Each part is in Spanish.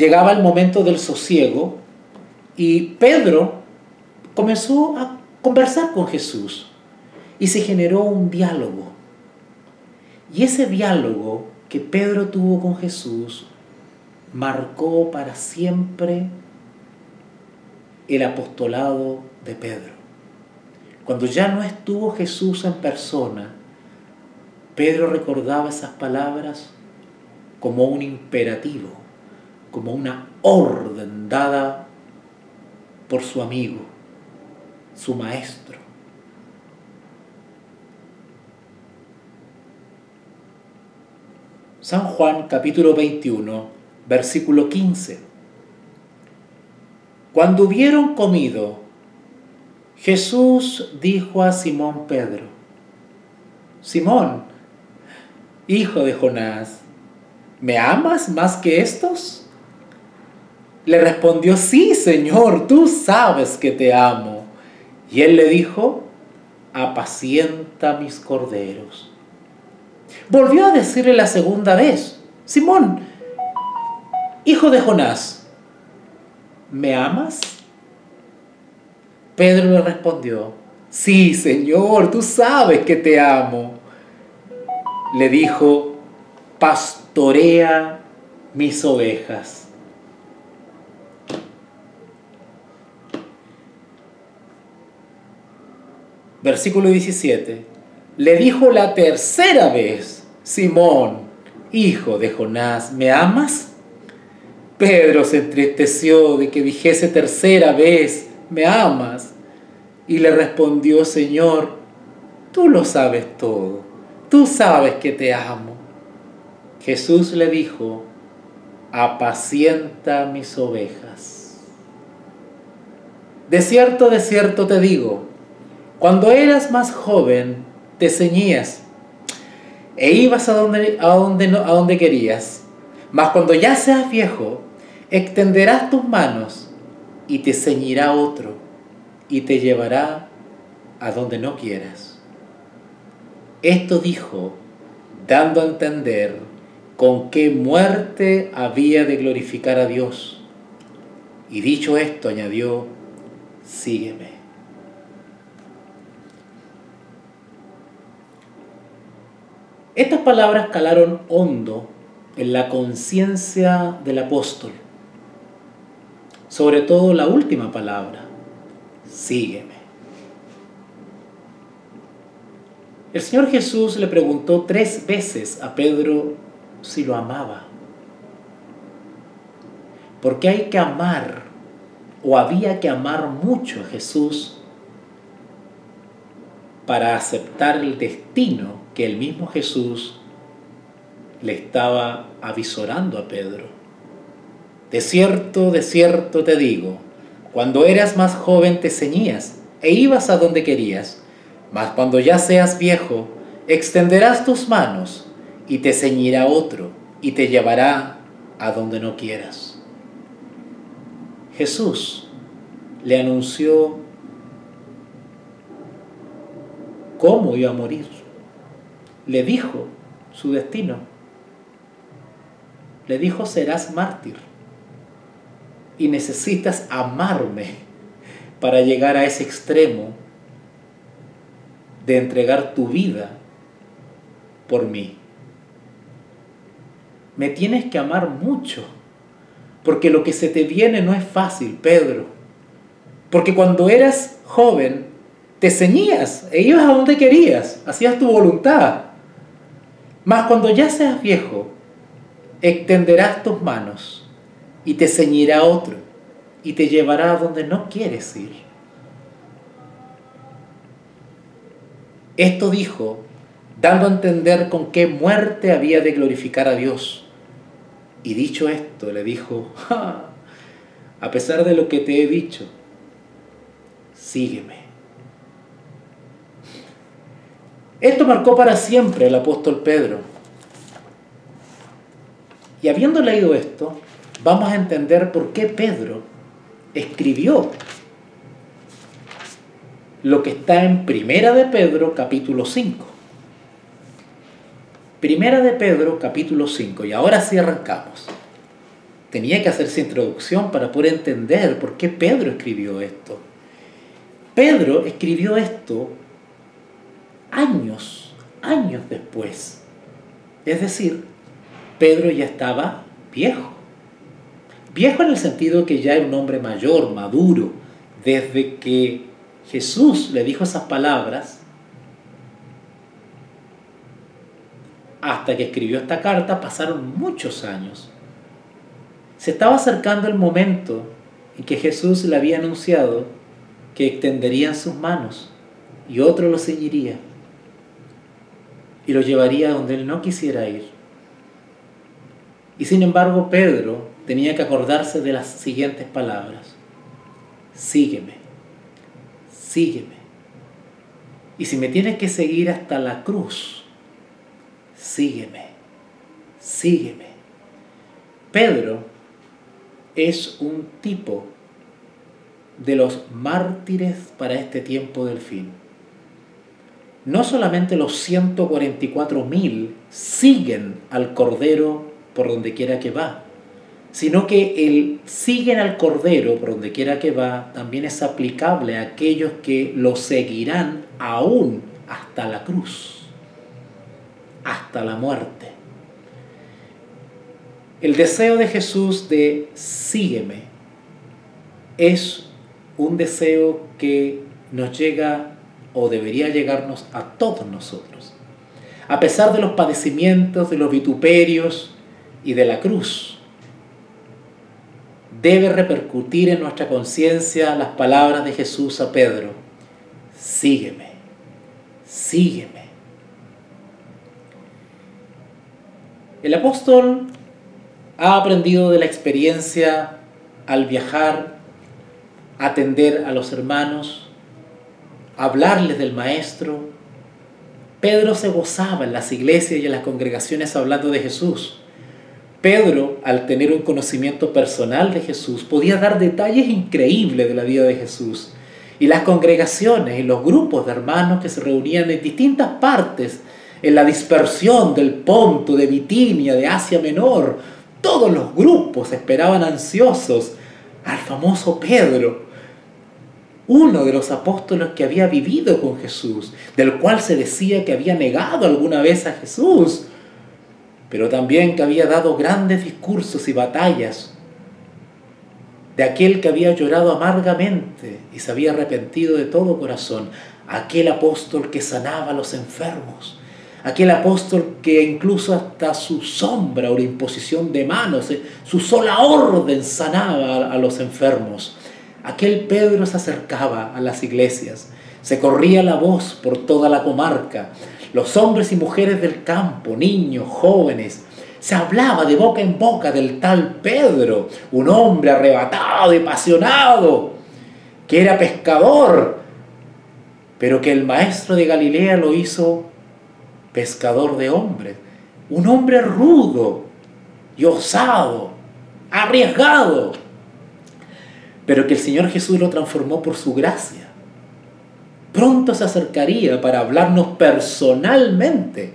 llegaba el momento del sosiego y Pedro comenzó a conversar con Jesús y se generó un diálogo. Y ese diálogo que Pedro tuvo con Jesús marcó para siempre el apostolado de Pedro. Cuando ya no estuvo Jesús en persona, Pedro recordaba esas palabras como un imperativo, como una orden dada por su amigo, su maestro. San Juan capítulo 21, versículo 15. Cuando hubieron comido, Jesús dijo a Simón Pedro: Simón, hijo de Jonás, ¿me amas más que estos? Le respondió: sí, Señor, tú sabes que te amo. Y él le dijo: apacienta mis corderos. Volvió a decirle la segunda vez: Simón, hijo de Jonás, ¿me amas? Pedro le respondió: sí, Señor, tú sabes que te amo. Le dijo: pastorea mis ovejas. Versículo 17. Le dijo la tercera vez: Simón, hijo de Jonás, ¿me amas? Pedro se entristeció de que dijese tercera vez: ¿me amas? Y le respondió: Señor, tú lo sabes todo, tú sabes que te amo. Jesús le dijo: apacienta mis ovejas. De cierto te digo, cuando eras más joven te ceñías e ibas a donde querías, mas cuando ya seas viejo extenderás tus manos y te ceñirá otro y te llevará a donde no quieras. Esto dijo, dando a entender con qué muerte había de glorificar a Dios. Y dicho esto, añadió: sígueme. Estas palabras calaron hondo en la conciencia del apóstol, sobre todo la última palabra: sígueme. El Señor Jesús le preguntó 3 veces a Pedro si lo amaba. Porque hay que amar, o había que amar mucho a Jesús para aceptar el destino que el mismo Jesús le estaba avisorando a Pedro. De cierto te digo, cuando eras más joven te ceñías e ibas a donde querías, mas cuando ya seas viejo, extenderás tus manos y te ceñirá otro y te llevará a donde no quieras. Jesús le anunció cómo iba a morir. Le dijo su destino. Le dijo: serás mártir y necesitas amarme para llegar a ese extremo de entregar tu vida por mí. Me tienes que amar mucho, porque lo que se te viene no es fácil, Pedro. Porque cuando eras joven te ceñías e ibas a donde querías, hacías tu voluntad. Mas cuando ya seas viejo, extenderás tus manos y te ceñirá otro y te llevará a donde no quieres ir. Esto dijo, dando a entender con qué muerte había de glorificar a Dios. Y dicho esto, le dijo: a pesar de lo que te he dicho, sígueme. Esto marcó para siempre al apóstol Pedro. Y habiendo leído esto, vamos a entender por qué Pedro escribió lo que está en Primera de Pedro, capítulo 5. Primera de Pedro, capítulo 5. Y ahora sí arrancamos. tenía que hacerse introducción para poder entender por qué Pedro escribió esto. Pedro escribió esto años después. Es decir, Pedro ya estaba viejo. Viejo en el sentido que ya era un hombre mayor, maduro. Desde que Jesús le dijo esas palabras hasta que escribió esta carta pasaron muchos años. Se estaba acercando el momento en que Jesús le había anunciado que extenderían sus manos y otro lo seguiría y lo llevaría donde él no quisiera ir. Y sin embargo, Pedro tenía que acordarse de las siguientes palabras: sígueme, sígueme. Y si me tienes que seguir hasta la cruz, sígueme, sígueme. Pedro es un tipo de los mártires para este tiempo del fin. No solamente los 144.000 siguen al Cordero por donde quiera que va, sino que el siguen al Cordero por donde quiera que va también es aplicable a aquellos que lo seguirán aún hasta la cruz, hasta la muerte. El deseo de Jesús de sígueme es un deseo que nos llega o debería llegarnos a todos nosotros. A pesar de los padecimientos, de los vituperios y de la cruz, debe repercutir en nuestra conciencia las palabras de Jesús a Pedro: sígueme, sígueme. El apóstol ha aprendido de la experiencia al viajar, atender a los hermanos, hablarles del Maestro. Pedro se gozaba en las iglesias y en las congregaciones hablando de Jesús. Pedro, al tener un conocimiento personal de Jesús, podía dar detalles increíbles de la vida de Jesús. Y las congregaciones y los grupos de hermanos que se reunían en distintas partes, en la dispersión del Ponto, de Bitinia, de Asia Menor, todos los grupos esperaban ansiosos al famoso Pedro, uno de los apóstoles que había vivido con Jesús, del cual se decía que había negado alguna vez a Jesús, pero también que había dado grandes discursos y batallas, de aquel que había llorado amargamente y se había arrepentido de todo corazón, aquel apóstol que sanaba a los enfermos, aquel apóstol que incluso hasta su sombra o la imposición de manos, su sola orden sanaba a los enfermos. Aquel Pedro se acercaba a las iglesias, se corría la voz por toda la comarca. Los hombres y mujeres del campo, niños, jóvenes, se hablaba de boca en boca del tal Pedro, un hombre arrebatado y apasionado, que era pescador, pero que el maestro de Galilea lo hizo pescador de hombres, un hombre rudo y osado, arriesgado, pero que el Señor Jesús lo transformó por su gracia. Pronto se acercaría para hablarnos personalmente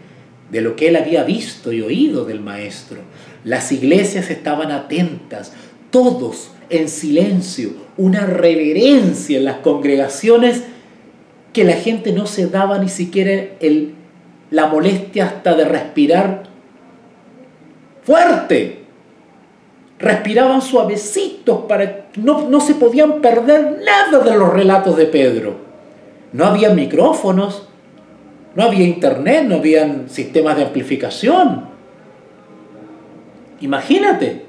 de lo que él había visto y oído del Maestro. Las iglesias estaban atentas, todos en silencio, una reverencia en las congregaciones que la gente no se daba ni siquiera la molestia hasta de respirar fuerte. Respiraban suavecitos para no se podían perder nada de los relatos de Pedro. No había micrófonos, no había internet, no habían sistemas de amplificación. Imagínate.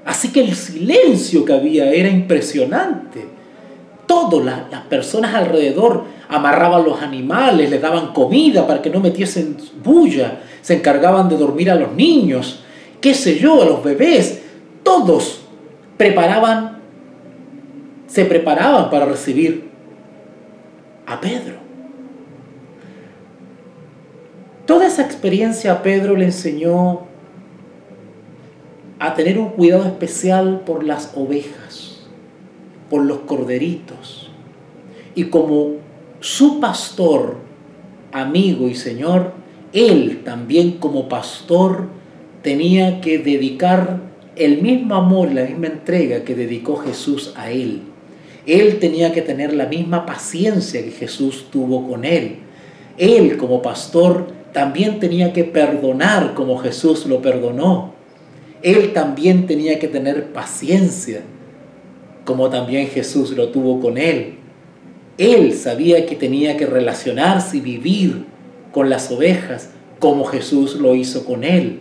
Así que el silencio que había era impresionante. Todas las personas alrededor amarraban los animales, les daban comida para que no metiesen bulla, se encargaban de dormir a los niños, qué sé yo, a los bebés. Todos se preparaban para recibir a Pedro. Toda esa experiencia a Pedro le enseñó a tener un cuidado especial por las ovejas, por los corderitos. Y como su pastor, amigo y Señor, él también como pastor tenía que dedicar el mismo amor y la misma entrega que dedicó Jesús a él. Él tenía que tener la misma paciencia que Jesús tuvo con él. Él, como pastor, también tenía que perdonar como Jesús lo perdonó. Él también tenía que tener paciencia, como también Jesús lo tuvo con él. Él sabía que tenía que relacionarse y vivir con las ovejas como Jesús lo hizo con él.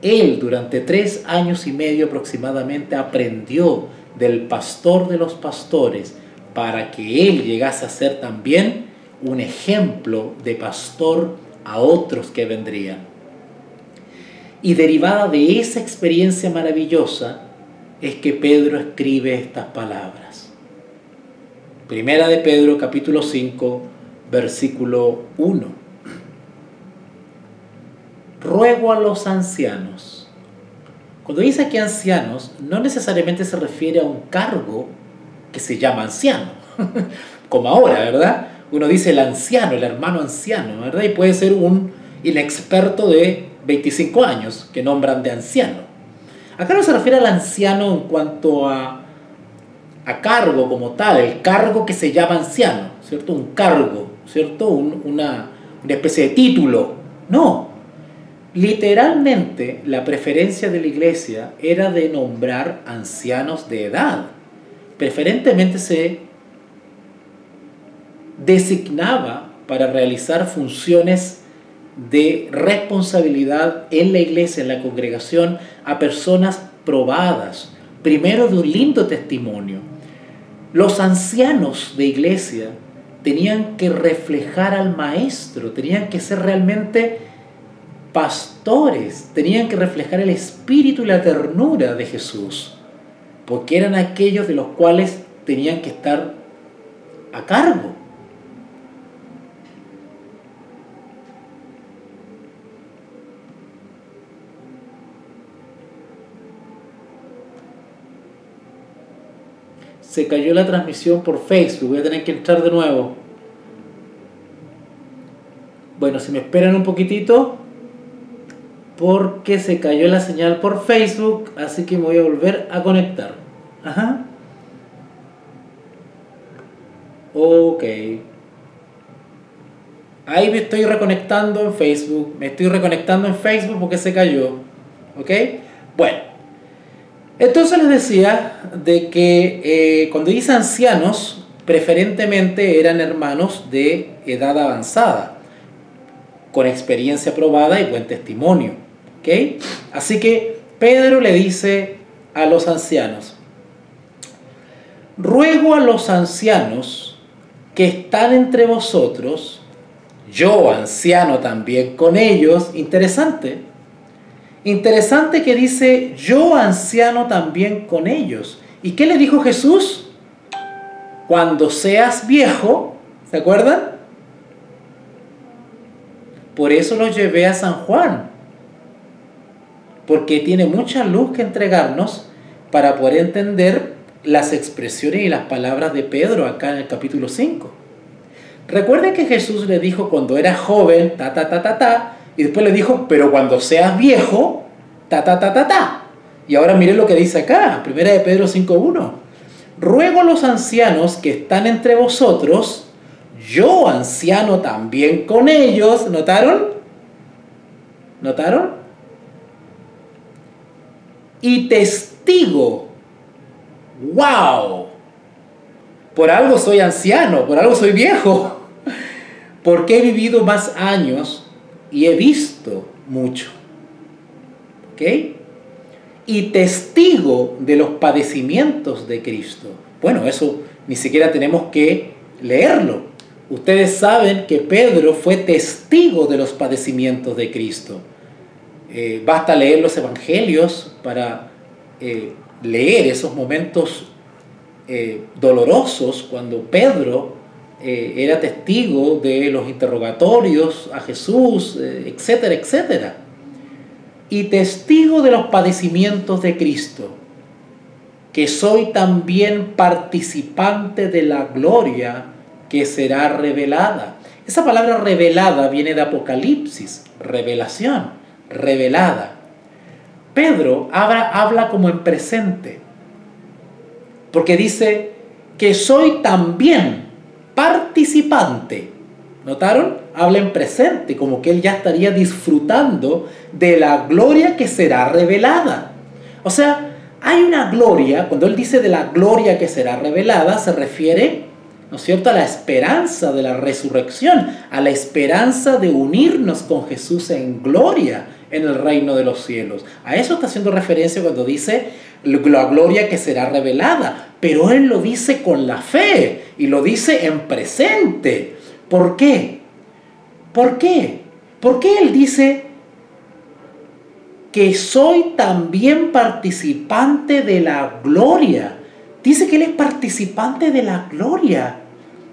Él durante 3 años y medio aproximadamente aprendió del pastor de los pastores para que él llegase a ser también un ejemplo de pastor a otros que vendrían. Y derivada de esa experiencia maravillosa es que Pedro escribe estas palabras. Primera de Pedro, capítulo 5, versículo 1. Ruego a los ancianos. Cuando dice aquí ancianos, no necesariamente se refiere a un cargo que se llama anciano, como ahora, ¿verdad? Uno dice el anciano, el hermano anciano, ¿verdad? Y puede ser un inexperto de 25 años que nombran de anciano. Acá no se refiere al anciano en cuanto a cargo como tal, el cargo que se llama anciano, ¿cierto? Un cargo, ¿cierto? Una especie de título. No. Literalmente, la preferencia de la iglesia era de nombrar ancianos de edad. Preferentemente se designaba para realizar funciones de responsabilidad en la iglesia, en la congregación, a personas probadas, primero de un lindo testimonio. Los ancianos de iglesia tenían que reflejar al maestro, tenían que ser realmente pastores, tenían que reflejar el espíritu y la ternura de Jesús, porque eran aquellos de los cuales tenían que estar a cargo. Se cayó la transmisión por Facebook, voy a tener que entrar de nuevo. Bueno, si me esperan un poquitito, porque se cayó la señal por Facebook, así que me voy a volver a conectar. Ajá. Ok. Ahí me estoy reconectando en Facebook. Me estoy reconectando en Facebook porque se cayó. Ok. Bueno. Entonces les decía de que cuando dice ancianos, preferentemente eran hermanos de edad avanzada, con experiencia probada y buen testimonio. ¿Okay? Así que Pedro le dice a los ancianos: ruego a los ancianos que están entre vosotros, yo anciano también con ellos. Interesante que dice yo anciano también con ellos. ¿Y qué le dijo Jesús? Cuando seas viejo, ¿se acuerdan? Por eso los llevé a San Juan, porque tiene mucha luz que entregarnos para poder entender las expresiones y las palabras de Pedro acá en el capítulo 5. Recuerden que Jesús le dijo cuando era joven, y después le dijo, pero cuando seas viejo, Y ahora miren lo que dice acá, 1 de Pedro 5:1. Ruego a los ancianos que están entre vosotros, yo anciano también con ellos. ¿Notaron? ¿Notaron? Y testigo. ¡Wow! Por algo soy anciano, por algo soy viejo. Porque he vivido más años y he visto mucho. ¿Ok? Y testigo de los padecimientos de Cristo. Bueno, eso ni siquiera tenemos que leerlo. Ustedes saben que Pedro fue testigo de los padecimientos de Cristo. Basta leer los evangelios para leer esos momentos dolorosos cuando Pedro era testigo de los interrogatorios a Jesús, etcétera, etcétera. Y testigo de los padecimientos de Cristo, que soy también participante de la gloria que será revelada. Esa palabra revelada viene de Apocalipsis, revelación, revelada. Pedro habla como en presente, porque dice que soy también participante. ¿Notaron? Habla en presente, como que él ya estaría disfrutando de la gloria que será revelada. O sea, hay una gloria, cuando él dice de la gloria que será revelada, se refiere, ¿no es cierto?, a la esperanza de la resurrección, a la esperanza de unirnos con Jesús en gloria en el reino de los cielos. A eso está haciendo referencia cuando dice la gloria que será revelada, pero él lo dice con la fe y lo dice en presente. ¿Por qué? ¿Por qué? ¿Por qué él dice que soy también participante de la gloria? Dice que él es participante de la gloria,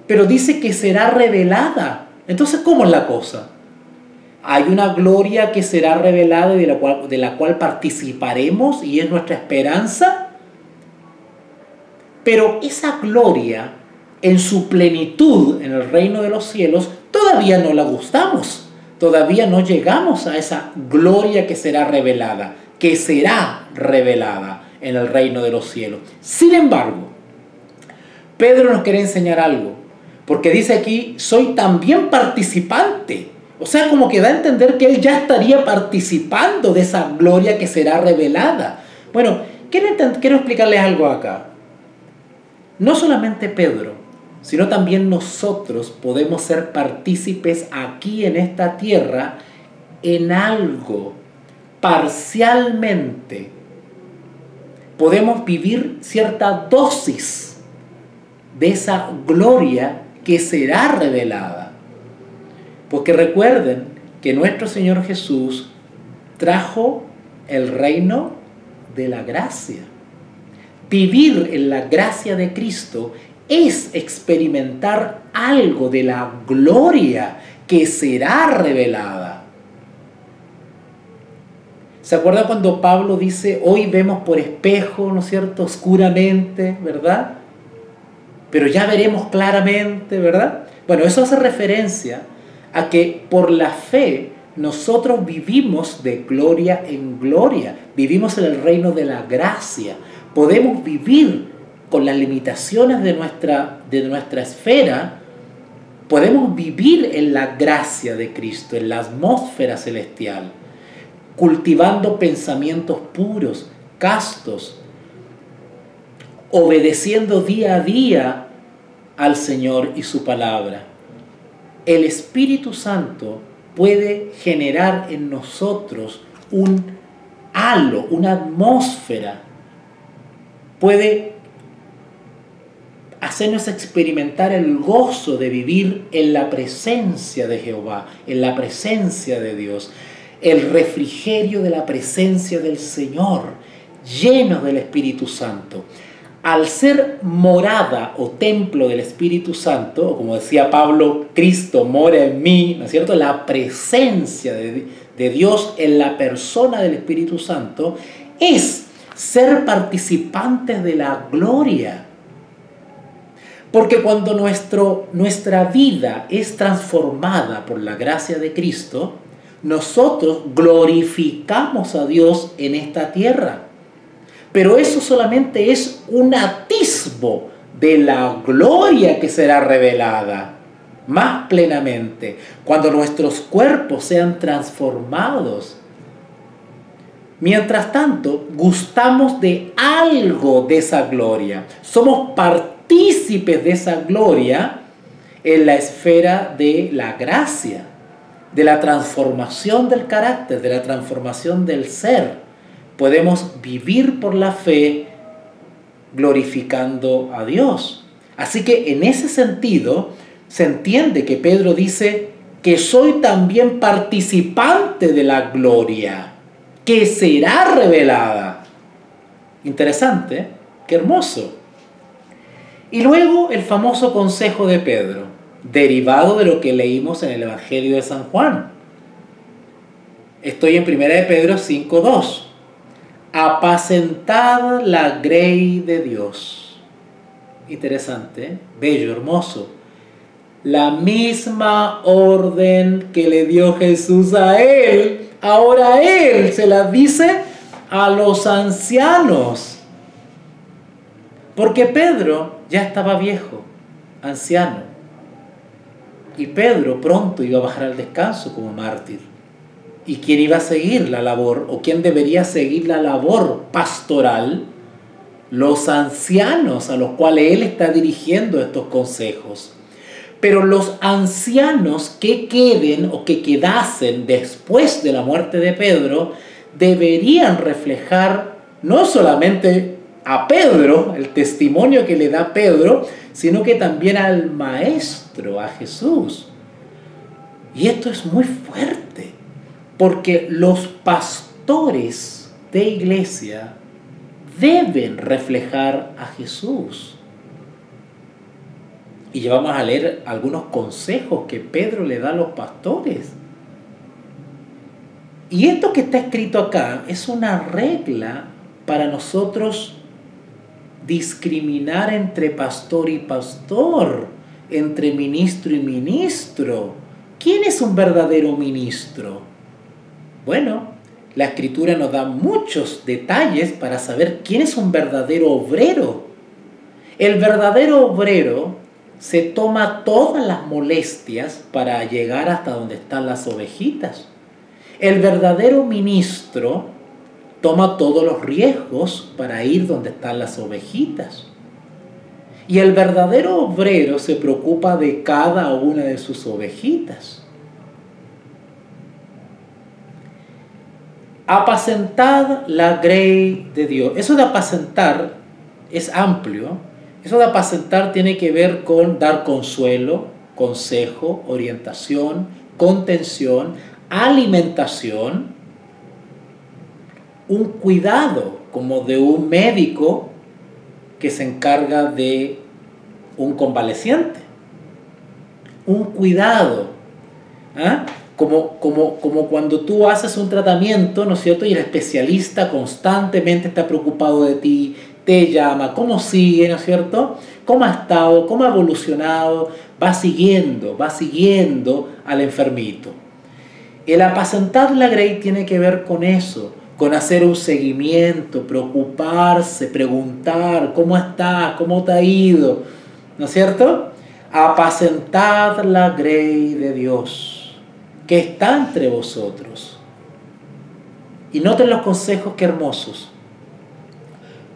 pero dice que será revelada. Entonces, ¿cómo es la cosa? Hay una gloria que será revelada y de la cual participaremos y es nuestra esperanza. Pero esa gloria, en su plenitud en el reino de los cielos, todavía no la gustamos. Todavía no llegamos a esa gloria que será revelada en el reino de los cielos. Sin embargo, Pedro nos quiere enseñar algo, porque dice aquí, soy también participante. O sea, como que da a entender que él ya estaría participando de esa gloria que será revelada. Bueno, quiero explicarles algo acá. No solamente Pedro, sino también nosotros podemos ser partícipes aquí en esta tierra en algo, parcialmente. Podemos vivir cierta dosis de esa gloria que será revelada. Porque recuerden que nuestro Señor Jesús trajo el reino de la gracia. Vivir en la gracia de Cristo es experimentar algo de la gloria que será revelada. ¿Se acuerdan cuando Pablo dice, hoy vemos por espejo, ¿no es cierto?, oscuramente, ¿verdad? Pero ya veremos claramente, ¿verdad? Bueno, eso hace referencia a que por la fe nosotros vivimos de gloria en gloria, vivimos en el reino de la gracia, podemos vivir con las limitaciones de nuestra esfera, podemos vivir en la gracia de Cristo, en la atmósfera celestial, cultivando pensamientos puros, castos, obedeciendo día a día al Señor y su palabra. El Espíritu Santo puede generar en nosotros un halo, una atmósfera, puede hacernos experimentar el gozo de vivir en la presencia de Jehová, en la presencia de Dios, el refrigerio de la presencia del Señor, llenos del Espíritu Santo. Al ser morada o templo del Espíritu Santo, o como decía Pablo, Cristo mora en mí, ¿no es cierto?, la presencia de Dios en la persona del Espíritu Santo, es ser participantes de la gloria. Porque cuando nuestra vida es transformada por la gracia de Cristo, nosotros glorificamos a Dios en esta tierra. Pero eso solamente es un atisbo de la gloria que será revelada más plenamente cuando nuestros cuerpos sean transformados. Mientras tanto, gustamos de algo de esa gloria. Somos partícipes de esa gloria en la esfera de la gracia, de la transformación del carácter, de la transformación del ser. Podemos vivir por la fe glorificando a Dios. Así que en ese sentido se entiende que Pedro dice que soy también participante de la gloria que será revelada. Interesante, ¿eh? Qué hermoso. Y luego el famoso consejo de Pedro, derivado de lo que leímos en el Evangelio de San Juan. Estoy en 1 de Pedro 5:2. Apacentad la grey de Dios. Interesante, ¿eh? Bello, hermoso. La misma orden que le dio Jesús a él, ahora él se la dice a los ancianos. Porque Pedro ya estaba viejo, anciano. Y Pedro pronto iba a bajar al descanso como mártir. ¿Y quién iba a seguir la labor, o quién debería seguir la labor pastoral? Los ancianos a los cuales él está dirigiendo estos consejos. Pero los ancianos que queden o que quedasen después de la muerte de Pedro deberían reflejar no solamente a Pedro, el testimonio que le da Pedro, sino que también al Maestro, a Jesús. Y esto es muy fuerte, porque los pastores de iglesia deben reflejar a Jesús. Y ya vamos a leer algunos consejos que Pedro le da a los pastores. Y esto que está escrito acá es una regla para nosotros discriminar entre pastor y pastor, entre ministro y ministro. ¿Quién es un verdadero ministro? Bueno, la Escritura nos da muchos detalles para saber quién es un verdadero obrero. El verdadero obrero se toma todas las molestias para llegar hasta donde están las ovejitas. El verdadero ministro toma todos los riesgos para ir donde están las ovejitas. Y el verdadero obrero se preocupa de cada una de sus ovejitas. Apacentad la grey de Dios. Eso de apacentar es amplio. Eso de apacentar tiene que ver con dar consuelo, consejo, orientación, contención, alimentación, un cuidado como de un médico que se encarga de un convaleciente. Un cuidado. ¿Ah? Como cuando tú haces un tratamiento, ¿no es cierto? Y el especialista constantemente está preocupado de ti, te llama, cómo sigue, ¿no es cierto? Cómo ha estado, cómo ha evolucionado, va siguiendo al enfermito. El apacentar la grey tiene que ver con eso, con hacer un seguimiento, preocuparse, preguntar, ¿cómo estás? ¿Cómo te ha ido? ¿No es cierto? Apacentad la grey de Dios, que está entre vosotros. Y noten los consejos, qué hermosos.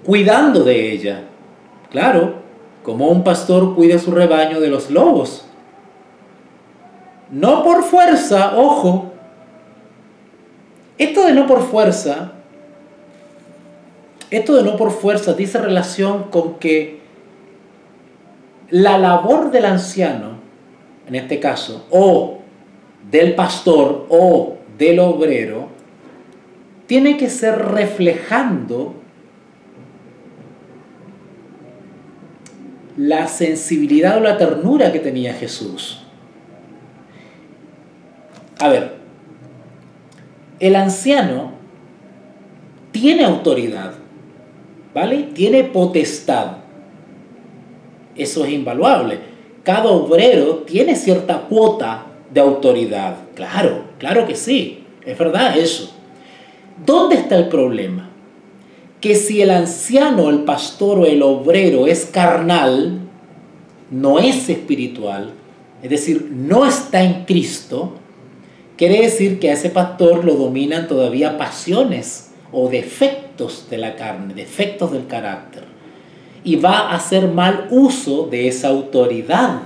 Cuidando de ella. Claro, como un pastor cuida su rebaño de los lobos. No por fuerza, ojo. Esto de no por fuerza dice relación con que la labor del anciano, en este caso, o del pastor o del obrero, tiene que ser reflejando la sensibilidad o la ternura que tenía Jesús. A ver, el anciano tiene autoridad, ¿vale? Tiene potestad. Eso es invaluable. Cada obrero tiene cierta cuota de autoridad. Claro que sí. Es verdad eso. ¿Dónde está el problema? Que si el anciano, el pastor o el obrero es carnal, no es espiritual, es decir, no está en Cristo, quiere decir que a ese pastor lo dominan todavía pasiones o defectos de la carne, defectos del carácter. Y va a hacer mal uso de esa autoridad,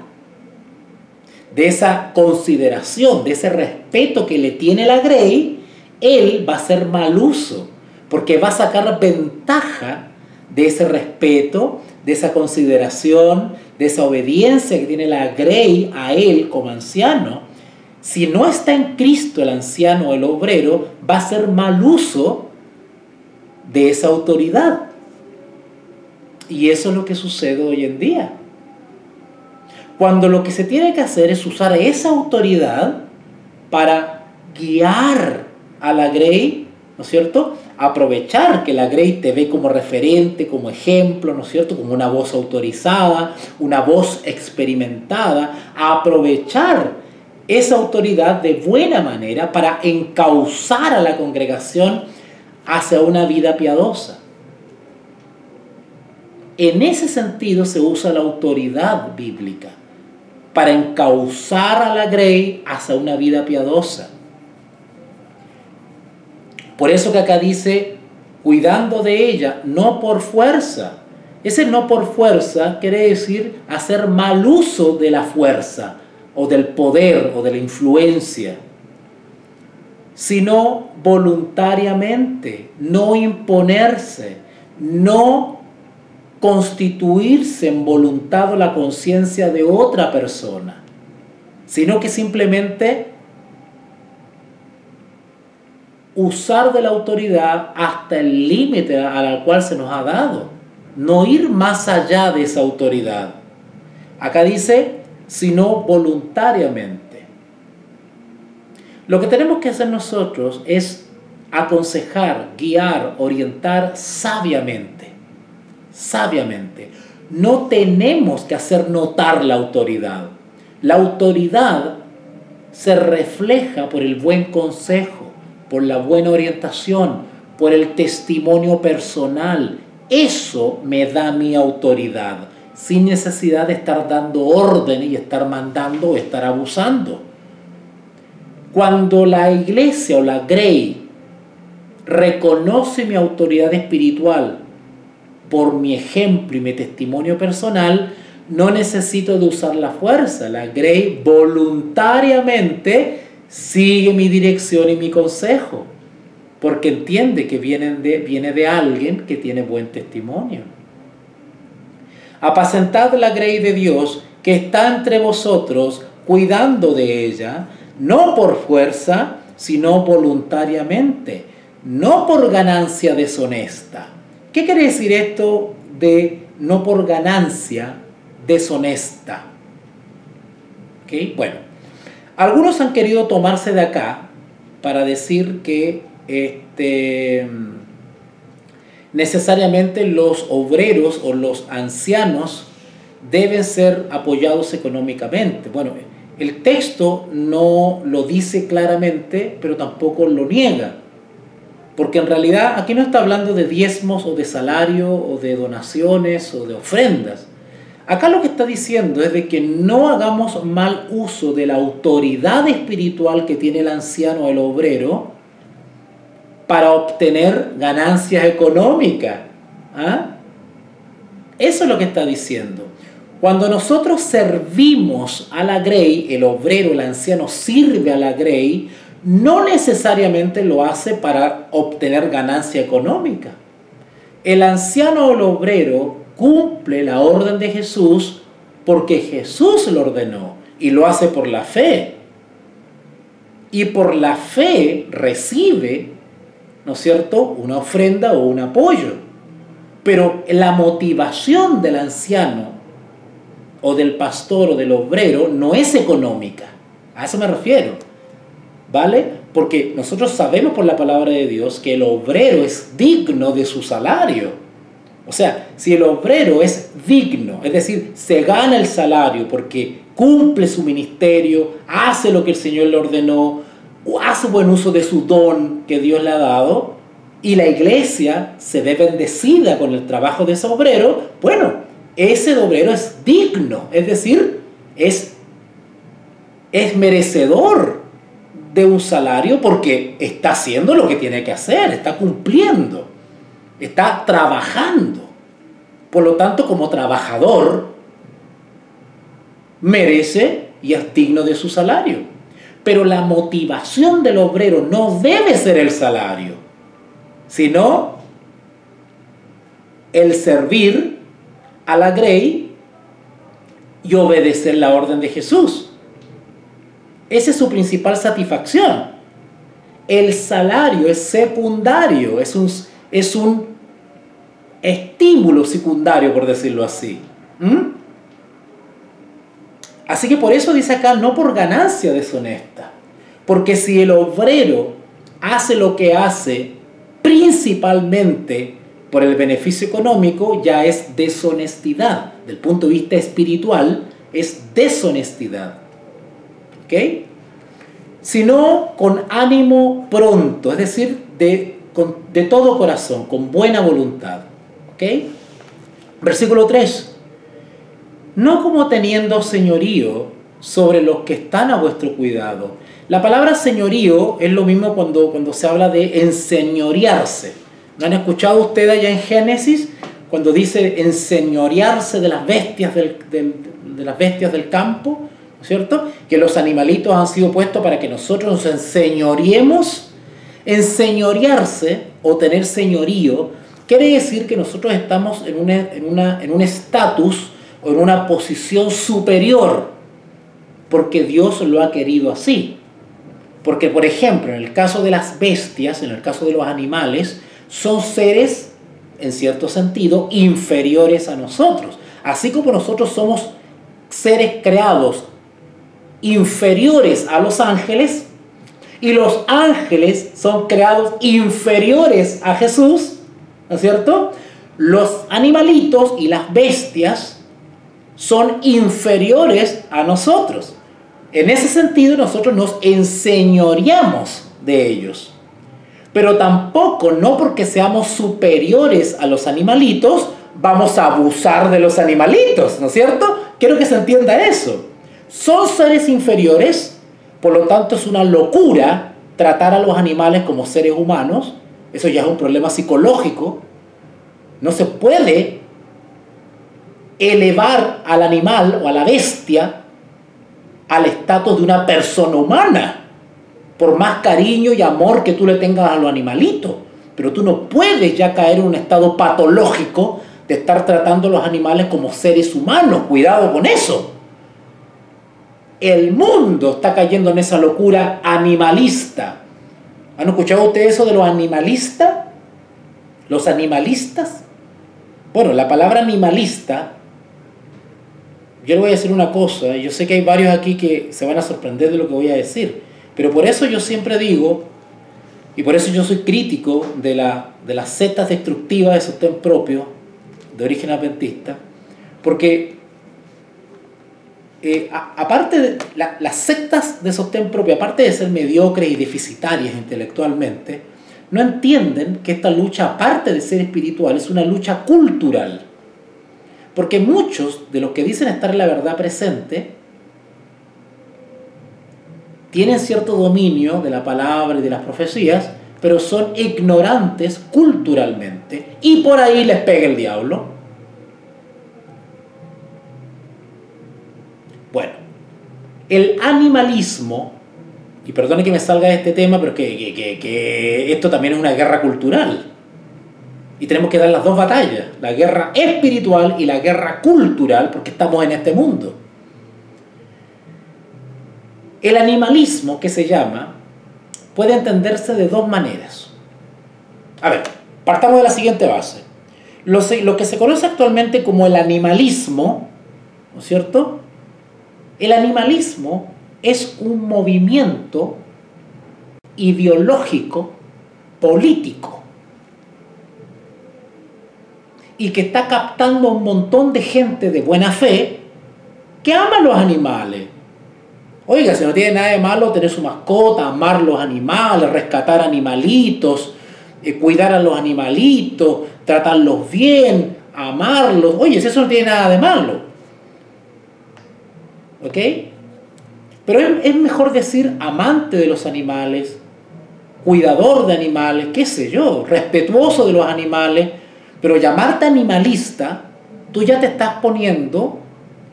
de esa consideración, de ese respeto que le tiene la grey. Él va a hacer mal uso, porque va a sacar ventaja de ese respeto, de esa consideración, de esa obediencia que tiene la grey a él como anciano. Si no está en Cristo el anciano o el obrero, va a hacer mal uso de esa autoridad. Y eso es lo que sucede hoy en día. Cuando lo que se tiene que hacer es usar esa autoridad para guiar a la grey, ¿no es cierto? Aprovechar que la grey te ve como referente, como ejemplo, ¿no es cierto? Como una voz autorizada, una voz experimentada. Aprovechar esa autoridad de buena manera para encauzar a la congregación hacia una vida piadosa. En ese sentido se usa la autoridad bíblica para encauzar a la grey hacia una vida piadosa. Por eso que acá dice, cuidando de ella, no por fuerza. Ese no por fuerza quiere decir hacer mal uso de la fuerza, o del poder, o de la influencia, sino voluntariamente, no imponerse, no constituirse en voluntad o la conciencia de otra persona, sino que simplemente usar de la autoridad hasta el límite al cual se nos ha dado, no ir más allá de esa autoridad. Acá dice, sino voluntariamente. Lo que tenemos que hacer nosotros es aconsejar, guiar, orientar sabiamente. Sabiamente. No tenemos que hacer notar la autoridad. La autoridad se refleja por el buen consejo, por la buena orientación, por el testimonio personal. Eso me da mi autoridad, sin necesidad de estar dando órdenes y estar mandando o estar abusando. Cuando la iglesia o la grey reconoce mi autoridad espiritual por mi ejemplo y mi testimonio personal, no necesito de usar la fuerza. La grey voluntariamente sigue mi dirección y mi consejo, porque entiende que viene de alguien que tiene buen testimonio. Apacentad la grey de Dios que está entre vosotros, cuidando de ella, no por fuerza, sino voluntariamente, no por ganancia deshonesta. ¿Qué quiere decir esto de no por ganancia deshonesta? ¿Okay? Bueno, algunos han querido tomarse de acá para decir que necesariamente los obreros o los ancianos deben ser apoyados económicamente. Bueno, el texto no lo dice claramente, pero tampoco lo niega, porque en realidad aquí no está hablando de diezmos o de salario o de donaciones o de ofrendas. Acá lo que está diciendo es de que no hagamos mal uso de la autoridad espiritual que tiene el anciano o el obrero para obtener ganancias económicas. ¿Ah? Eso es lo que está diciendo. Cuando nosotros servimos a la grey, el obrero, el anciano sirve a la grey, no necesariamente lo hace para obtener ganancia económica. El anciano o el obrero cumple la orden de Jesús porque Jesús lo ordenó y lo hace por la fe. Y por la fe recibe, ¿no es cierto?, una ofrenda o un apoyo. Pero la motivación del anciano o del pastor o del obrero no es económica. A eso me refiero, ¿vale? Porque nosotros sabemos por la palabra de Dios que el obrero es digno de su salario. O sea, si el obrero es digno, es decir, se gana el salario porque cumple su ministerio, hace lo que el Señor le ordenó, hace buen uso de su don que Dios le ha dado, y la iglesia se ve bendecida con el trabajo de ese obrero, bueno, ese obrero es digno, es decir, es merecedor de un salario porque está haciendo lo que tiene que hacer, está cumpliendo, está trabajando. Por lo tanto, como trabajador, merece y es digno de su salario. Pero la motivación del obrero no debe ser el salario, sino el servir a la grey y obedecer la orden de Jesús. Esa es su principal satisfacción. El salario es secundario, es un estímulo secundario, por decirlo así. Así que por eso dice acá, no por ganancia deshonesta. Porque si el obrero hace lo que hace principalmente por el beneficio económico, ya es deshonestidad. Del punto de vista espiritual, es deshonestidad. ¿Ok? Sino con ánimo pronto, es decir, de todo corazón, con buena voluntad. ¿Ok? Versículo 3. No como teniendo señorío sobre los que están a vuestro cuidado. La palabra señorío es lo mismo cuando se habla de enseñorearse. ¿No han escuchado ustedes allá en Génesis cuando dice enseñorearse de las bestias de las bestias del campo? ¿No es cierto? Que los animalitos han sido puestos para que nosotros nos enseñoreemos. Enseñorearse o tener señorío quiere decir que nosotros estamos en un estatus o en una posición superior, porque Dios lo ha querido así. Porque, por ejemplo, en el caso de las bestias, en el caso de los animales, son seres, en cierto sentido, inferiores a nosotros. Así como nosotros somos seres creados inferiores a los ángeles, y los ángeles son creados inferiores a Jesús, ¿no es cierto? Los animalitos y las bestias son inferiores a nosotros. En ese sentido, nosotros nos enseñoreamos de ellos. Pero tampoco, no porque seamos superiores a los animalitos, vamos a abusar de los animalitos, ¿no es cierto? Quiero que se entienda eso. Son seres inferiores, por lo tanto es una locura tratar a los animales como seres humanos. Eso ya es un problema psicológico. No se puede elevar al animal o a la bestia al estatus de una persona humana, por más cariño y amor que tú le tengas a los animalitos. Pero tú no puedes ya caer en un estado patológico de estar tratando a los animales como seres humanos. Cuidado con eso. El mundo está cayendo en esa locura animalista. ¿Han escuchado ustedes eso de los animalistas? ¿Los animalistas? Bueno, la palabra animalista, yo le voy a decir una cosa, y yo sé que hay varios aquí que se van a sorprender de lo que voy a decir, pero por eso yo siempre digo, y por eso yo soy crítico de las sectas destructivas de sostén propio, de origen adventista, porque aparte de las sectas de sostén propio, aparte de ser mediocres y deficitarias intelectualmente, no entienden que esta lucha, aparte de ser espiritual, es una lucha cultural. Porque muchos de los que dicen estar en la verdad presente tienen cierto dominio de la palabra y de las profecías, pero son ignorantes culturalmente, y por ahí les pega el diablo. Bueno, el animalismo, y perdone que me salga de este tema, pero que esto también es una guerra cultural. Y tenemos que dar las dos batallas, la guerra espiritual y la guerra cultural, porque estamos en este mundo. El animalismo, que se llama, puede entenderse de dos maneras. A ver, partamos de la siguiente base. Lo que se conoce actualmente como el animalismo, ¿no es cierto? El animalismo es un movimiento ideológico, político, y que está captando a un montón de gente de buena fe que ama a los animales. Oiga, si no tiene nada de malo tener su mascota, amar los animales, rescatar animalitos, cuidar a los animalitos, tratarlos bien, amarlos. Oye, si eso no tiene nada de malo. ¿Ok? Pero es mejor decir amante de los animales, cuidador de animales, qué sé yo, respetuoso de los animales, pero llamarte animalista, tú ya te estás poniendo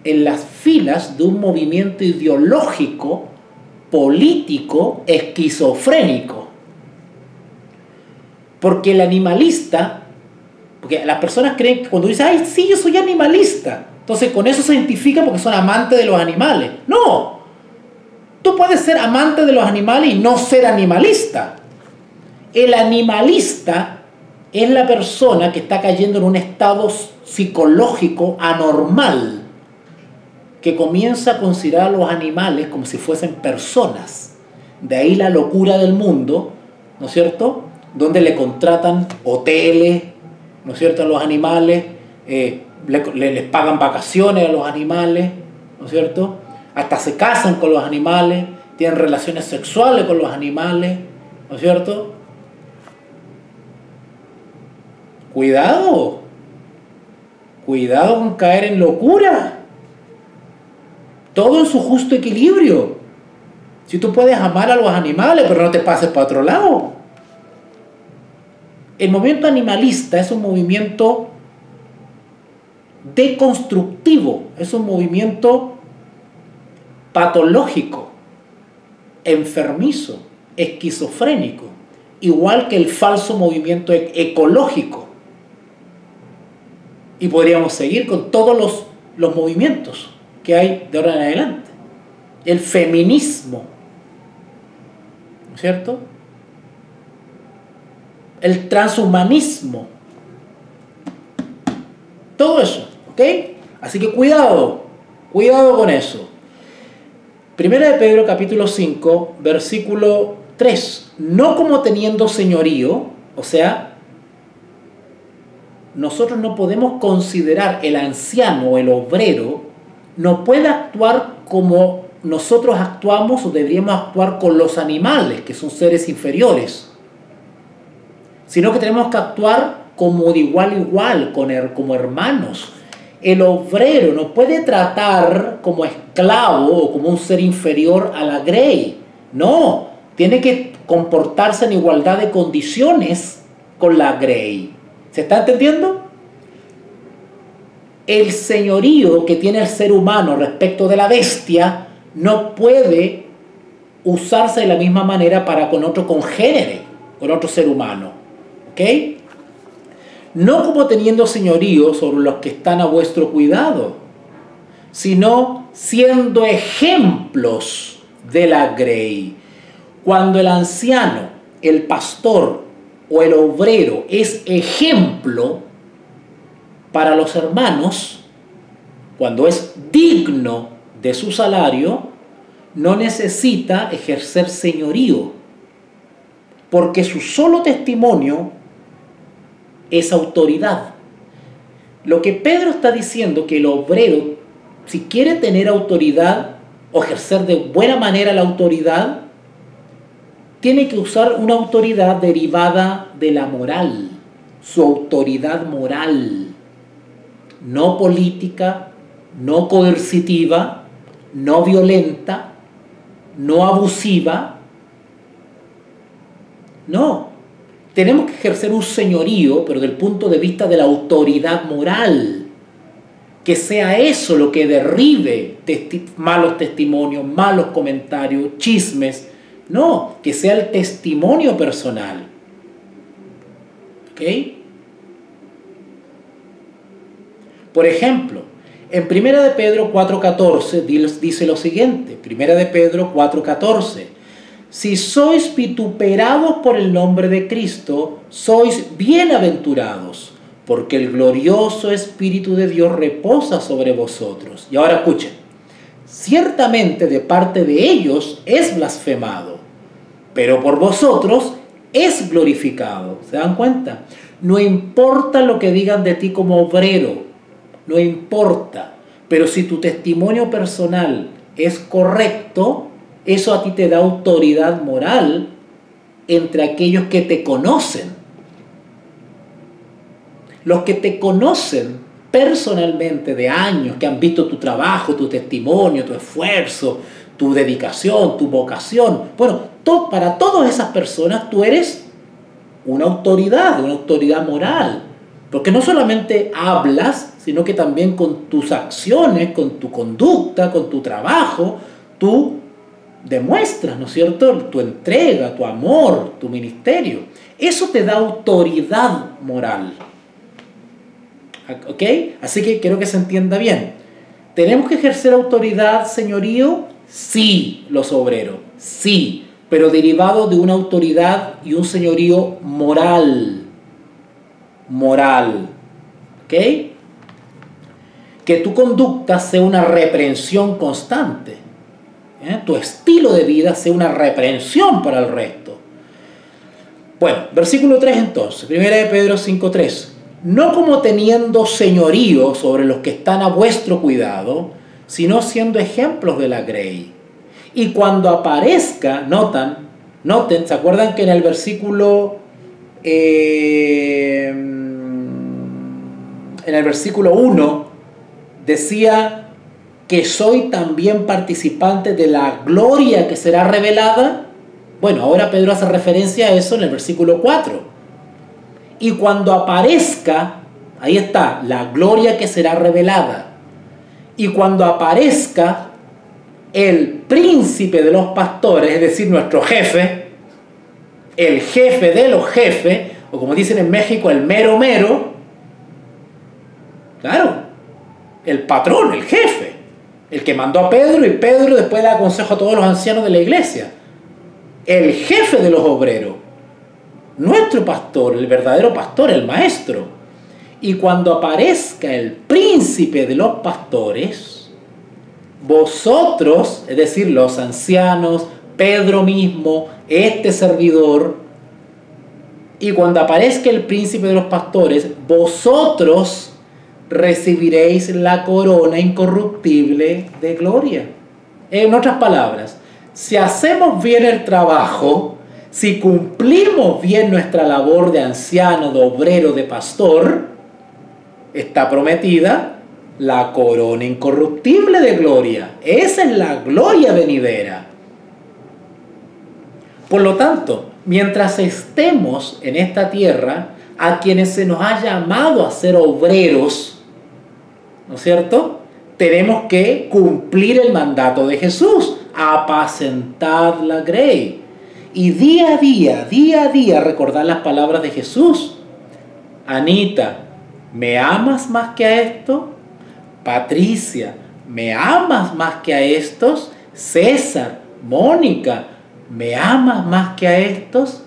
en las filas de un movimiento ideológico, político, esquizofrénico. Porque el animalista, porque las personas creen que cuando dicen, ay, sí, yo soy animalista, entonces con eso se identifica porque son amantes de los animales. No, tú puedes ser amante de los animales y no ser animalista. El animalista es la persona que está cayendo en un estado psicológico anormal, que comienza a considerar a los animales como si fuesen personas. De ahí la locura del mundo, ¿no es cierto?, donde le contratan hoteles, ¿no es cierto?, a los animales, les pagan vacaciones a los animales, ¿no es cierto?, hasta se casan con los animales, tienen relaciones sexuales con los animales, ¿no es cierto? cuidado, cuidado con caer en locura. Todo en su justo equilibrio. Si tú puedes amar a los animales, pero no te pases para otro lado. El movimiento animalista es un movimiento deconstructivo, es un movimiento patológico, enfermizo, esquizofrénico, igual que el falso movimiento ecológico. Y podríamos seguir con todos los movimientos que hay de ahora en adelante. El feminismo, ¿no es cierto? El transhumanismo, todo eso, ¿ok? Así que cuidado con eso. Primera de Pedro capítulo 5, versículo 3. No como teniendo señorío, o sea, nosotros no podemos considerar el anciano o el obrero, no puede actuar como nosotros actuamos o deberíamos actuar con los animales, que son seres inferiores, sino que tenemos que actuar como de igual a igual, como hermanos. El obrero no puede tratar como esclavo o como un ser inferior a la grey. No, tiene que comportarse en igualdad de condiciones con la grey. ¿Se está entendiendo? El señorío que tiene el ser humano respecto de la bestia no puede usarse de la misma manera para con otro congénere, con otro ser humano. ¿Ok? No como teniendo señorío sobre los que están a vuestro cuidado, sino siendo ejemplos de la grey. Cuando el anciano, el pastor o el obrero es ejemplo para los hermanos, cuando es digno de su salario, no necesita ejercer señorío, porque su solo testimonio es autoridad. Lo que Pedro está diciendo, que el obrero, si quiere tener autoridad o ejercer de buena manera la autoridad, tiene que usar una autoridad derivada de la moral, su autoridad moral, no política, no coercitiva, no violenta, no abusiva. No. Tenemos que ejercer un señorío, pero desde el punto de vista de la autoridad moral. Que sea eso lo que derribe malos testimonios, malos comentarios, chismes. No, que sea el testimonio personal. ¿Ok? Por ejemplo, en 1 de Pedro 4:14 dice lo siguiente. 1 de Pedro 4:14. Si sois vituperados por el nombre de Cristo, sois bienaventurados, porque el glorioso Espíritu de Dios reposa sobre vosotros. Y ahora escuchen, ciertamente de parte de ellos es blasfemado, pero por vosotros es glorificado. ¿Se dan cuenta? No importa lo que digan de ti como obrero, no importa, pero si tu testimonio personal es correcto, eso a ti te da autoridad moral entre aquellos que te conocen. Los que te conocen personalmente de años, que han visto tu trabajo, tu testimonio, tu esfuerzo, tu dedicación, tu vocación. Bueno, para todas esas personas tú eres una autoridad moral. Porque no solamente hablas, sino que también con tus acciones, con tu conducta, con tu trabajo, tú demuestras, ¿no es cierto?, tu entrega, tu amor, tu ministerio. Eso te da autoridad moral. ¿Ok? Así que quiero que se entienda bien. ¿Tenemos que ejercer autoridad, señorío? Sí, los obreros, sí, pero derivado de una autoridad y un señorío moral. Moral. ¿Ok? Que tu conducta sea una reprensión constante. Tu estilo de vida sea una reprensión para el resto. Bueno, versículo 3 entonces, 1 de Pedro 5:3. No como teniendo señorío sobre los que están a vuestro cuidado, sino siendo ejemplos de la grey. Y cuando aparezca, noten, ¿se acuerdan que en el versículo en el versículo 1 decía que soy también participante de la gloria que será revelada. Bueno, ahora Pedro hace referencia a eso en el versículo 4. Y cuando aparezca, ahí está, la gloria que será revelada. Y cuando aparezca el príncipe de los pastores, es decir, nuestro jefe, el jefe de los jefes, o como dicen en México, el mero mero, claro, el patrón, el jefe, el que mandó a Pedro, y Pedro después le da consejo a todos los ancianos de la iglesia, el jefe de los obreros, nuestro pastor, el verdadero pastor, el maestro. Y cuando aparezca el príncipe de los pastores, vosotros, es decir, los ancianos, Pedro mismo, este servidor, y cuando aparezca el príncipe de los pastores, vosotros recibiréis la corona incorruptible de gloria. En otras palabras, si hacemos bien el trabajo, si cumplimos bien nuestra labor de anciano, de obrero, de pastor, está prometida la corona incorruptible de gloria. Esa es la gloria venidera. Por lo tanto, mientras estemos en esta tierra, a quienes se nos ha llamado a ser obreros, ¿no es cierto?, tenemos que cumplir el mandato de Jesús: apacentad la grey. Y día a día recordar las palabras de Jesús. Anita, ¿me amas más que a esto? Patricia, ¿me amas más que a estos? César, Mónica, ¿me amas más que a estos?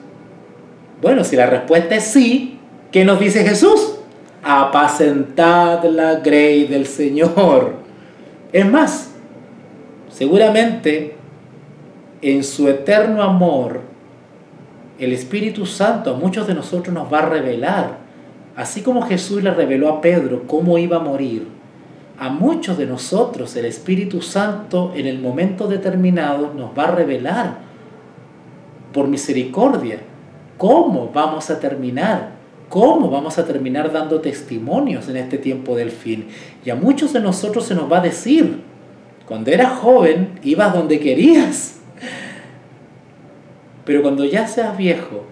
Bueno, si la respuesta es sí, ¿qué nos dice Jesús? Apacentad la grey del Señor. Es más, seguramente en su eterno amor, el Espíritu Santo a muchos de nosotros nos va a revelar, así como Jesús le reveló a Pedro cómo iba a morir. A muchos de nosotros el Espíritu Santo en el momento determinado nos va a revelar, por misericordia, cómo vamos a terminar, dando testimonios en este tiempo del fin. Y a muchos de nosotros se nos va a decir: cuando eras joven ibas donde querías, pero cuando ya seas viejo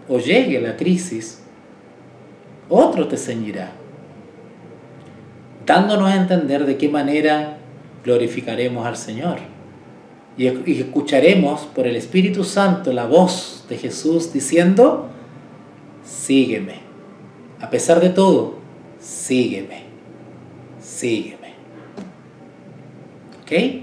o llegue la crisis, otro te ceñirá, dándonos a entender de qué manera glorificaremos al Señor. Y escucharemos por el Espíritu Santo la voz de Jesús diciendo: sígueme. A pesar de todo, sígueme. Sígueme. ¿Ok?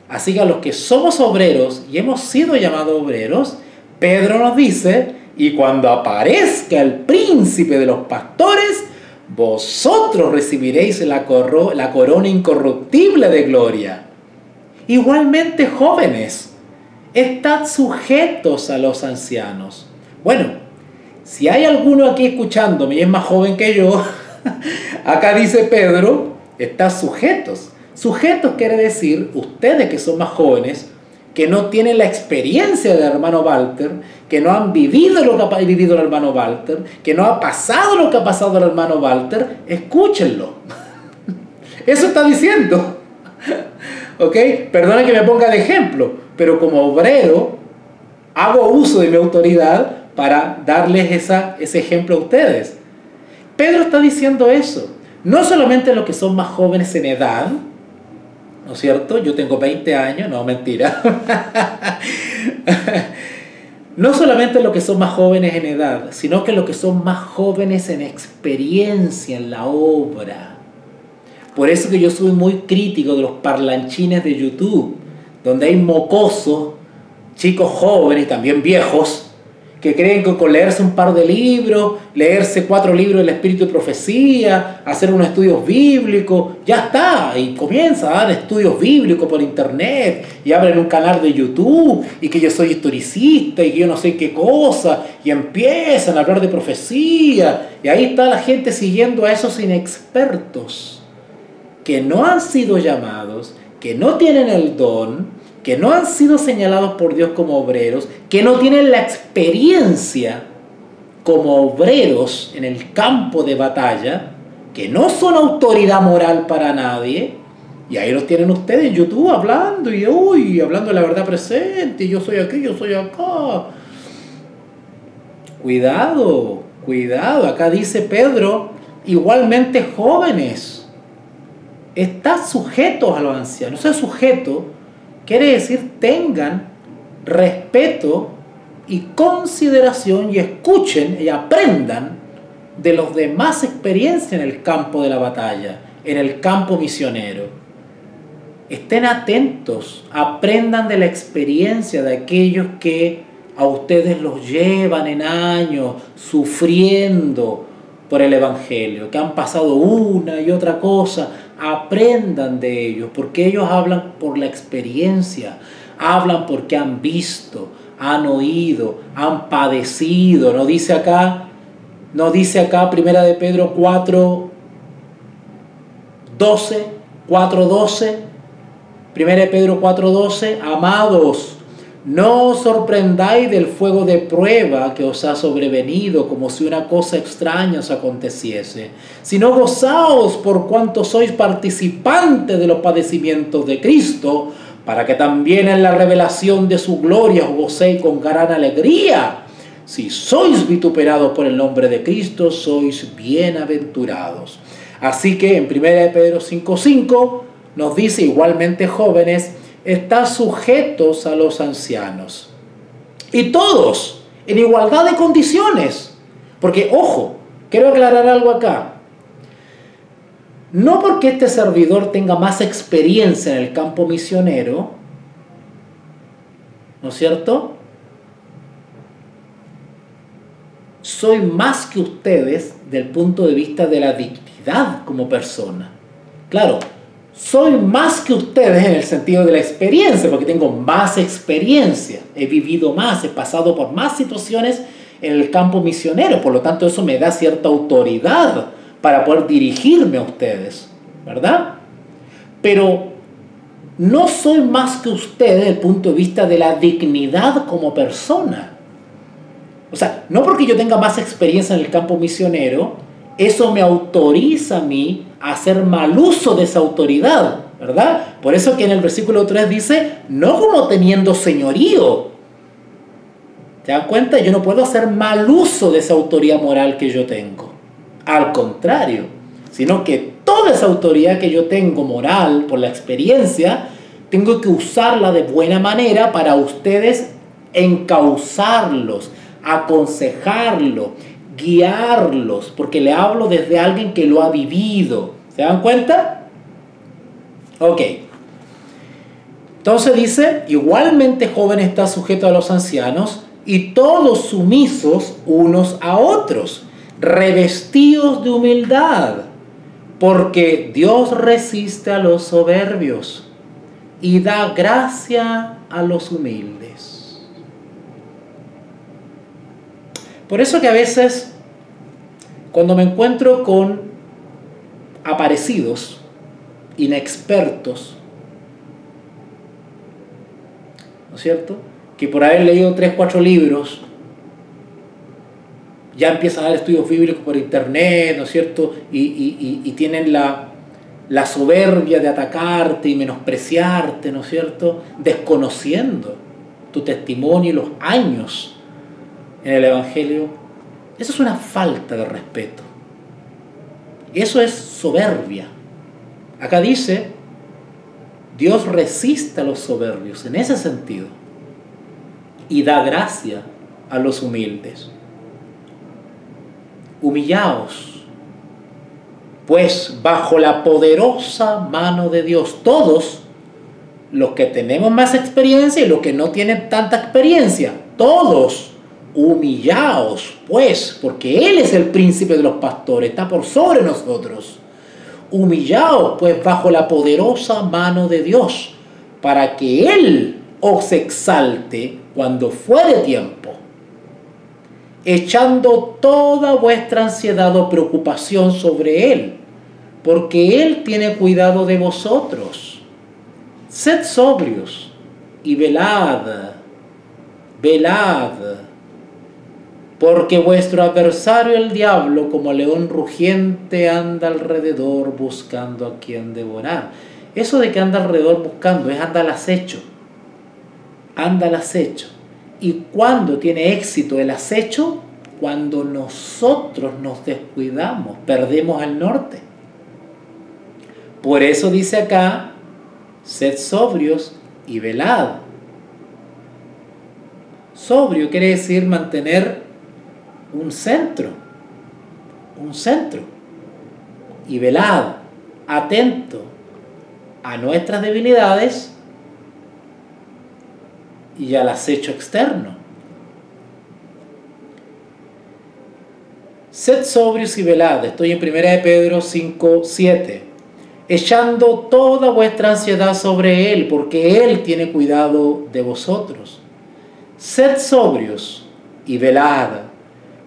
Así que a los que somos obreros y hemos sido llamados obreros, Pedro nos dice: y cuando aparezca el príncipe de los pastores, vosotros recibiréis la corona incorruptible de gloria. Igualmente, jóvenes, estad sujetos a los ancianos. Bueno, si hay alguno aquí escuchándome y es más joven que yo, acá dice Pedro, estad sujetos. Sujetos quiere decir, ustedes que son más jóvenes, que no tienen la experiencia del hermano Walter, que no han vivido lo que ha vivido el hermano Walter, que no ha pasado lo que ha pasado el hermano Walter, escúchenlo. Eso está diciendo. ¿Ok? Perdona que me ponga de ejemplo, pero como obrero hago uso de mi autoridad para darles ese ejemplo a ustedes. Pedro está diciendo eso. No solamente los que son más jóvenes en edad, ¿no es cierto? Yo tengo 20 años, no, mentira. No solamente los que son más jóvenes en edad, sino que los que son más jóvenes en experiencia en la obra. Por eso que yo soy muy crítico de los parlanchines de YouTube, donde hay mocosos, chicos jóvenes y también viejos, que creen que con leerse un par de libros, leerse 4 libros del Espíritu de Profecía, hacer unos estudios bíblicos, ya está, y comienza a dar estudios bíblicos por internet, y abren un canal de YouTube, y que yo soy historicista, y que yo no sé qué cosa, y empiezan a hablar de profecía, y ahí está la gente siguiendo a esos inexpertos, que no han sido llamados, que no tienen el don, que no han sido señalados por Dios como obreros, que no tienen la experiencia como obreros en el campo de batalla, que no son autoridad moral para nadie, y ahí los tienen ustedes en YouTube hablando, y hablando de la verdad presente, y yo soy aquí, yo soy acá. Cuidado, cuidado, acá dice Pedro, igualmente jóvenes, están sujetos a los ancianos. O sea, sujeto quiere decir tengan respeto y consideración y escuchen y aprendan de los de más experiencia en el campo de la batalla, en el campo misionero. Estén atentos, aprendan de la experiencia de aquellos que a ustedes los llevan en años sufriendo por el Evangelio, que han pasado una y otra cosa. Aprendan de ellos, porque ellos hablan por la experiencia, hablan porque han visto, han oído, han padecido. No dice acá 1 de Pedro 4:12, 1 de Pedro 4:12, amados, no os sorprendáis del fuego de prueba que os ha sobrevenido como si una cosa extraña os aconteciese, sino gozaos por cuanto sois participantes de los padecimientos de Cristo, para que también en la revelación de su gloria os gocéis con gran alegría. Si sois vituperados por el nombre de Cristo, sois bienaventurados. Así que en 1 de Pedro 5:5 nos dice, igualmente jóvenes, están sujetos a los ancianos. Y todos en igualdad de condiciones. Porque, ojo, quiero aclarar algo acá. No porque este servidor tenga más experiencia en el campo misionero, ¿no es cierto?, soy más que ustedes del punto de vista de la dignidad como persona. Claro, soy más que ustedes en el sentido de la experiencia, porque tengo más experiencia, he vivido más, he pasado por más situaciones en el campo misionero, por lo tanto eso me da cierta autoridad para poder dirigirme a ustedes, ¿verdad? Pero no soy más que ustedes desde el punto de vista de la dignidad como persona. O sea, no porque yo tenga más experiencia en el campo misionero, eso me autoriza a mí a hacer mal uso de esa autoridad, ¿verdad? Por eso que en el versículo 3 dice, no como teniendo señorío. ¿Te das cuenta? Yo no puedo hacer mal uso de esa autoridad moral que yo tengo. Al contrario, sino que toda esa autoridad que yo tengo moral por la experiencia, tengo que usarla de buena manera para ustedes encauzarlos, aconsejarlos, guiarlos, porque le hablo desde alguien que lo ha vivido. ¿Se dan cuenta? Ok. Entonces dice, igualmente joven está sujeto a los ancianos y todos sumisos unos a otros, revestidos de humildad, porque Dios resiste a los soberbios y da gracia a los humildes. Por eso que a veces, cuando me encuentro con aparecidos, inexpertos, ¿no es cierto?, que por haber leído 3, 4 libros, ya empiezan a dar estudios bíblicos por internet, ¿no es cierto?, y tienen la soberbia de atacarte y menospreciarte, ¿no es cierto?, desconociendo tu testimonio y los años en el Evangelio. Eso es una falta de respeto. Eso es soberbia. Acá dice, Dios resiste a los soberbios en ese sentido y da gracia a los humildes. Humillaos, pues bajo la poderosa mano de Dios, todos los que tenemos más experiencia y los que no tienen tanta experiencia, todos humillaos, pues, porque Él es el príncipe de los pastores, está por sobre nosotros. Humillaos, pues, bajo la poderosa mano de Dios, para que Él os exalte cuando fuere tiempo, echando toda vuestra ansiedad o preocupación sobre Él, porque Él tiene cuidado de vosotros. Sed sobrios y velad. Porque vuestro adversario el diablo, como león rugiente, anda alrededor buscando a quien devorar. Eso de que anda alrededor buscando es anda al acecho. Anda al acecho. ¿Y cuándo tiene éxito el acecho? Cuando nosotros nos descuidamos, perdemos el norte. Por eso dice acá, sed sobrios y velad. Sobrio quiere decir mantener un centro. Y velad, atento a nuestras debilidades y al acecho externo. Sed sobrios y velad. Estoy en 1 de Pedro 5:7. Echando toda vuestra ansiedad sobre Él, porque Él tiene cuidado de vosotros. Sed sobrios y velad,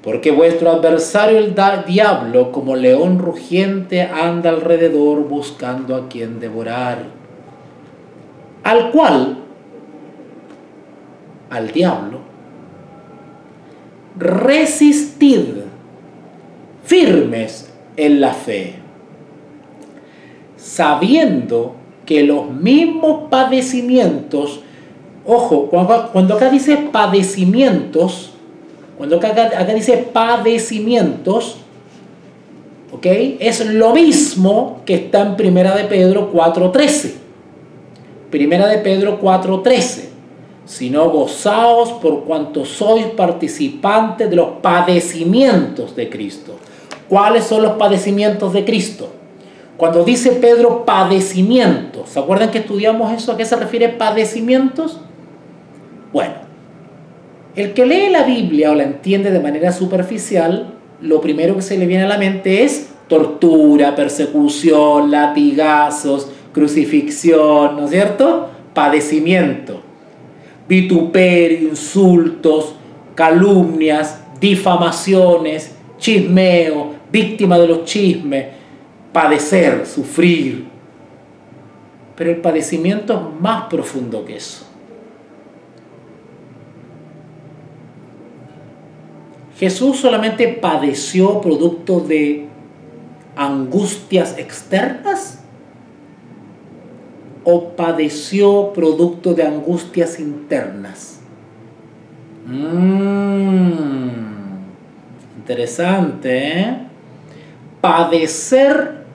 porque vuestro adversario el diablo, como león rugiente, anda alrededor buscando a quien devorar. Al cual, al diablo, resistid firmes en la fe, sabiendo que los mismos padecimientos, ojo, cuando acá dice padecimientos, acá dice padecimientos, ¿ok? Es lo mismo que está en 1 de Pedro 4:13. 1 de Pedro 4:13. Sino gozaos por cuanto sois participantes de los padecimientos de Cristo. ¿Cuáles son los padecimientos de Cristo? Cuando dice Pedro padecimientos, ¿se acuerdan que estudiamos eso? ¿A qué se refiere padecimientos? Bueno, el que lee la Biblia o la entiende de manera superficial, lo primero que se le viene a la mente es tortura, persecución, latigazos, crucifixión, ¿no es cierto? Padecimiento. Vituperio, insultos, calumnias, difamaciones, chismeo, víctima de los chismes, padecer, sufrir. Pero el padecimiento es más profundo que eso. Jesús solamente padeció producto de angustias externas o padeció producto de angustias internas. Interesante, ¿eh? Padecer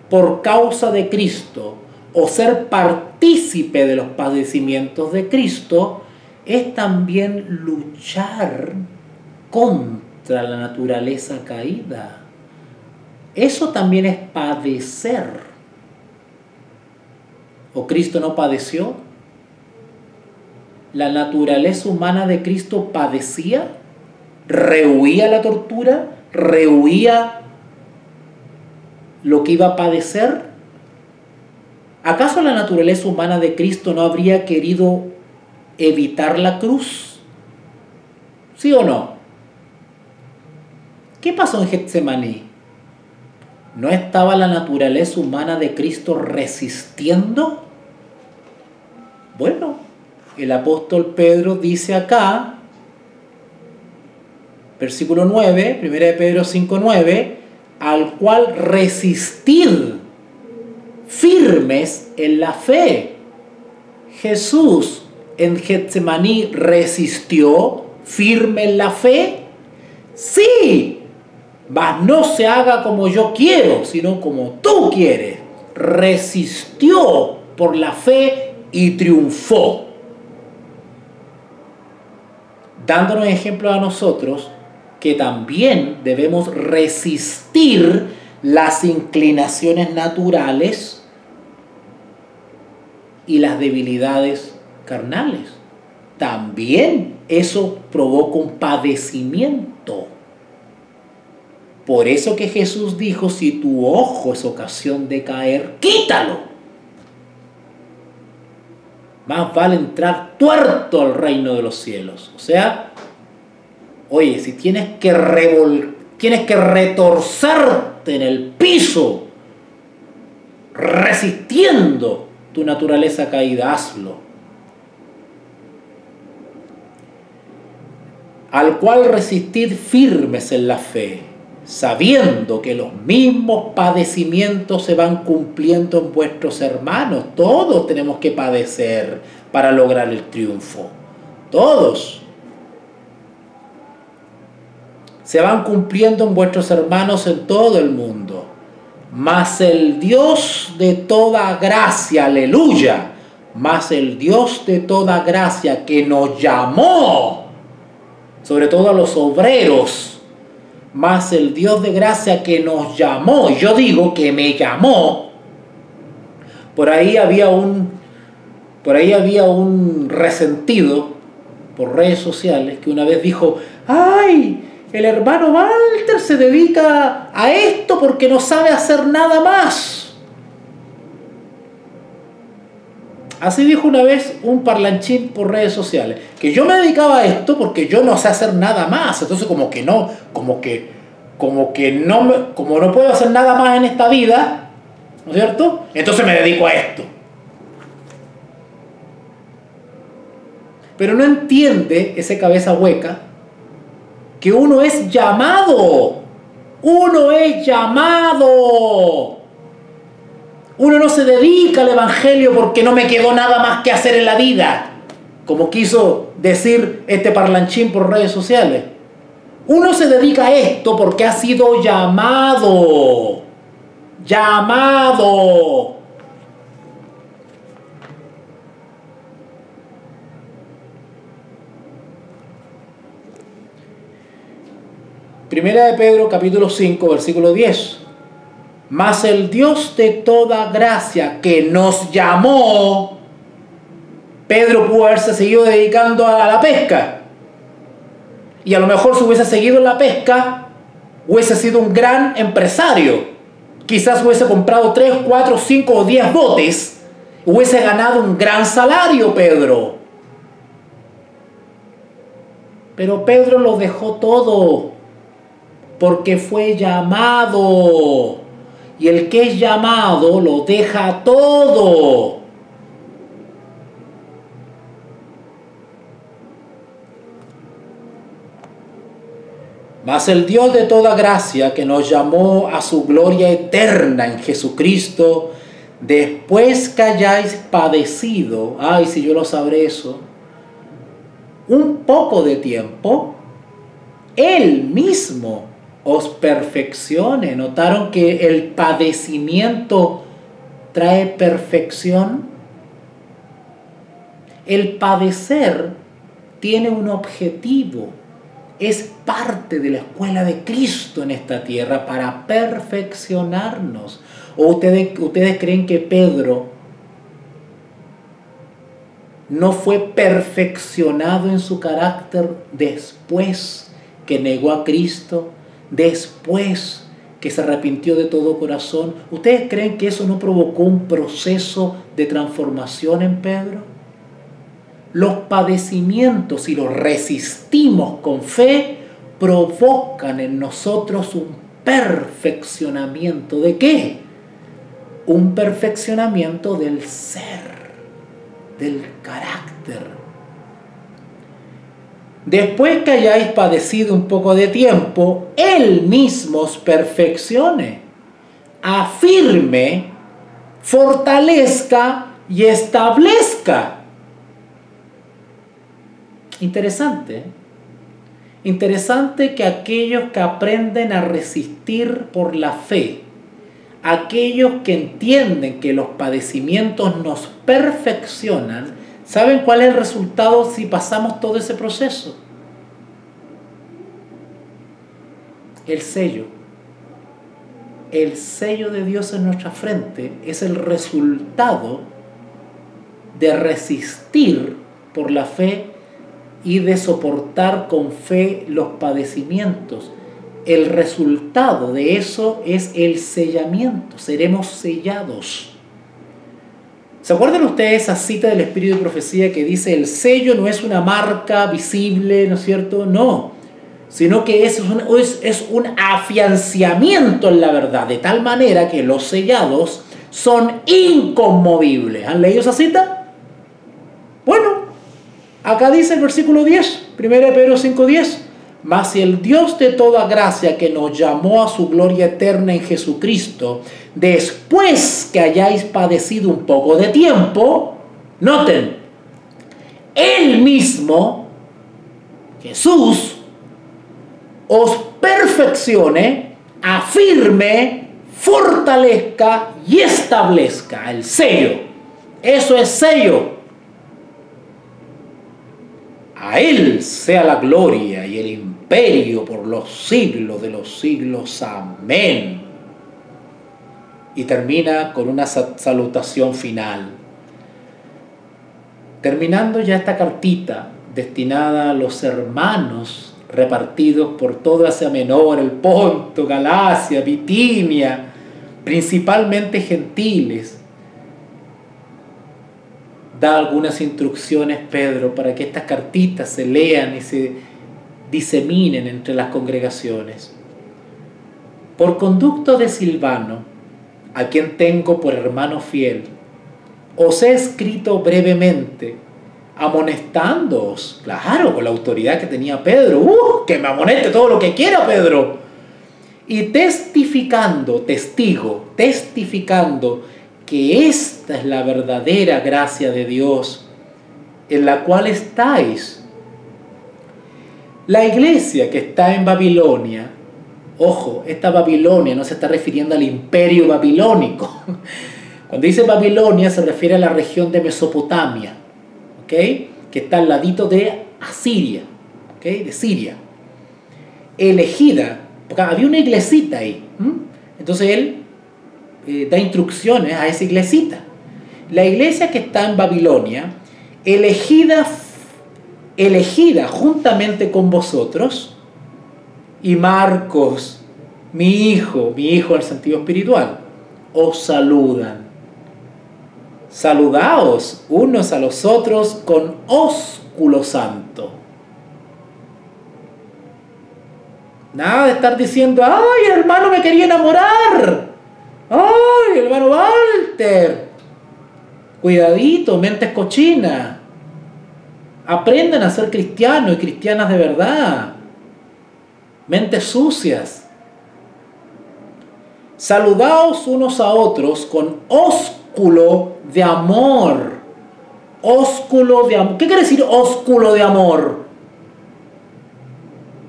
por causa de Cristo o ser partícipe de los padecimientos de Cristo es también luchar contra la naturaleza caída. Eso también es padecer. ¿O Cristo no padeció? ¿La naturaleza humana de Cristo padecía? ¿Rehuía la tortura? ¿Rehuía lo que iba a padecer? ¿Acaso la naturaleza humana de Cristo no habría querido evitar la cruz? ¿Sí o no? ¿Qué pasó en Getsemaní? ¿No estaba la naturaleza humana de Cristo resistiendo? Bueno, el apóstol Pedro dice acá, versículo 9, 1 de Pedro 5:9, al cual resistid firmes en la fe. Jesús en Getsemaní resistió firme en la fe. Sí, mas no se haga como yo quiero, sino como tú quieres. Resistió por la fe y triunfó. Dándonos ejemplo a nosotros que también debemos resistir las inclinaciones naturales y las debilidades carnales. También eso provoca un padecimiento. Por eso que Jesús dijo, si tu ojo es ocasión de caer, quítalo. Más vale entrar tuerto al reino de los cielos. O sea, oye, si tienes que retorcerte en el piso, resistiendo tu naturaleza caída, hazlo. al cual resistid firmes en la fe, sabiendo que los mismos padecimientos se van cumpliendo en vuestros hermanos. Todos tenemos que padecer para lograr el triunfo. Todos. Se van cumpliendo en vuestros hermanos en todo el mundo. Mas el Dios de toda gracia, aleluya, mas el Dios de toda gracia que nos llamó, sobre todo a los obreros, mas el Dios de gracia que nos llamó, yo digo que me llamó, por ahí había un resentido por redes sociales que una vez dijo, ¡ay! El hermano Walter se dedica a esto porque no sabe hacer nada más. Así dijo una vez un parlanchín por redes sociales, que yo me dedicaba a esto porque yo no sé hacer nada más. Entonces como no puedo hacer nada más en esta vida, ¿no es cierto? Entonces me dedico a esto. Pero no entiende ese cabeza hueca que uno es llamado. Uno es llamado. Uno no se dedica al evangelio porque no me quedó nada más que hacer en la vida, como quiso decir este parlanchín por redes sociales. Uno se dedica a esto porque ha sido llamado. Llamado. Primera de Pedro, capítulo 5, versículo 10. Mas el Dios de toda gracia que nos llamó, Pedro pudo haberse seguido dedicando a la pesca. Y a lo mejor si hubiese seguido en la pesca, hubiese sido un gran empresario. Quizás hubiese comprado 3, 4, 5 o 10 botes. Hubiese ganado un gran salario, Pedro. Pero Pedro lo dejó todo, porque fue llamado. Y el que es llamado lo deja todo. Mas el Dios de toda gracia, que nos llamó a su gloria eterna en Jesucristo, después que hayáis padecido, ay, si yo lo sabré eso, un poco de tiempo, Él mismo os perfeccione. ¿Notaron que el padecimiento trae perfección? El padecer tiene un objetivo. Es parte de la escuela de Cristo en esta tierra para perfeccionarnos. ¿O ustedes creen que Pedro no fue perfeccionado en su carácter después que negó a Cristo, después que se arrepintió de todo corazón? ¿Ustedes creen que eso no provocó un proceso de transformación en Pedro? Los padecimientos, si los resistimos con fe, provocan en nosotros un perfeccionamiento. ¿De qué? Un perfeccionamiento del ser, del carácter. Después que hayáis padecido un poco de tiempo, Él mismo os perfeccione, afirme, fortalezca y establezca. Interesante, ¿eh? Interesante que aquellos que aprenden a resistir por la fe, aquellos que entienden que los padecimientos nos perfeccionan, ¿saben cuál es el resultado si pasamos todo ese proceso? El sello. El sello de Dios en nuestra frente es el resultado de resistir por la fe y de soportar con fe los padecimientos. El resultado de eso es el sellamiento. Seremos sellados. ¿Se acuerdan ustedes esa cita del Espíritu de Profecía que dice: el sello no es una marca visible, ¿no es cierto? No, sino que es un afianzamiento en la verdad, de tal manera que los sellados son inconmovibles. ¿Han leído esa cita? Bueno, Acá dice el versículo 10, 1 Pedro 5:10. Mas si el Dios de toda gracia, que nos llamó a su gloria eterna en Jesucristo, después que hayáis padecido un poco de tiempo, noten, Él mismo, Jesús, os perfeccione, afirme, fortalezca y establezca. El sello. Eso es sello. A Él sea la gloria y el imperio por los siglos de los siglos. Amén. Y termina con una salutación final. Terminando ya esta cartita destinada a los hermanos repartidos por toda Asia Menor, el Ponto, Galacia, Bitinia, principalmente gentiles, da algunas instrucciones, Pedro, para que estas cartitas se lean y se diseminen entre las congregaciones. Por conducto de Silvano, a quien tengo por hermano fiel, os he escrito brevemente, amonestándoos, claro, con la autoridad que tenía Pedro, que me amoneste todo lo que quiera Pedro, y testificando que esta es la verdadera gracia de Dios en la cual estáis. La iglesia que está en Babilonia, ojo, esta Babilonia no se está refiriendo al imperio babilónico. Cuando dice Babilonia se refiere a la región de Mesopotamia, ¿okay? Que está al ladito de Asiria, ¿okay? De Siria. Elegida, porque había una iglesita ahí. Entonces él da instrucciones a esa iglesita. La iglesia que está en Babilonia, elegida juntamente con vosotros, y Marcos, mi hijo en el sentido espiritual, os saludan. Saludaos unos a los otros con ósculo santo. Nada de estar diciendo, ¡ay, el hermano me quería enamorar! ¡Ay, hermano Walter! Cuidadito, mentes cochinas. Aprendan a ser cristianos y cristianas de verdad. Mentes sucias. Saludaos unos a otros con ósculo de amor. Ósculo de amor. ¿Qué quiere decir ósculo de amor?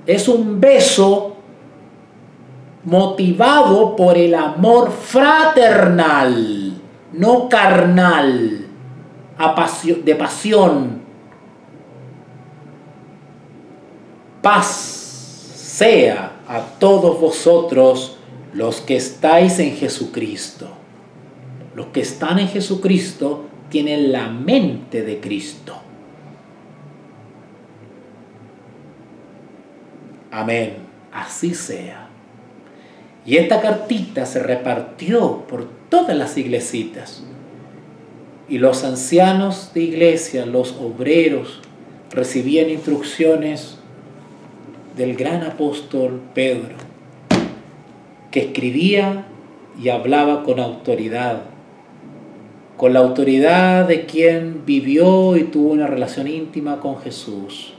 Es un beso motivado por el amor fraternal, no carnal, de pasión. Paz sea a todos vosotros los que estáis en Jesucristo. Los que están en Jesucristo tienen la mente de Cristo. Amén. Así sea. Y esta cartita se repartió por todas las iglesitas. Y los ancianos de iglesia, los obreros, recibían instrucciones del gran apóstol Pedro, que escribía y hablaba con autoridad, con la autoridad de quien vivió y tuvo una relación íntima con Jesús.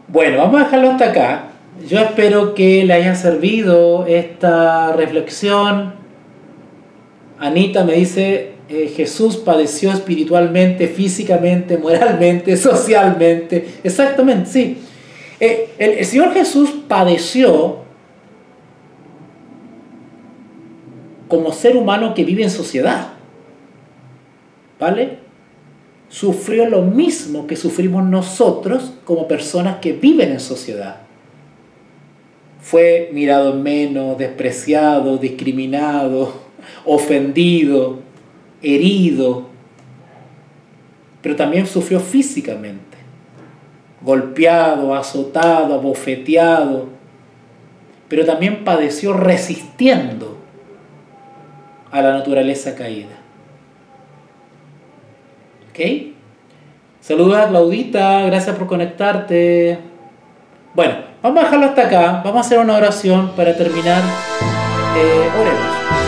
Bueno, vamos a dejarlo hasta acá. Yo espero que le haya servido esta reflexión. Anita me dice, Jesús padeció espiritualmente, físicamente, moralmente, socialmente. Exactamente, sí. El Señor Jesús padeció como ser humano que vive en sociedad. ¿Vale? Sufrió lo mismo que sufrimos nosotros como personas que viven en sociedad. Fue mirado en menos, despreciado, discriminado, ofendido, herido, pero también sufrió físicamente, golpeado, azotado, abofeteado, pero también padeció resistiendo a la naturaleza caída. ¿Ok? Saludos a Claudita, gracias por conectarte. Bueno, vamos a dejarlo hasta acá, vamos a hacer una oración para terminar. Oremos.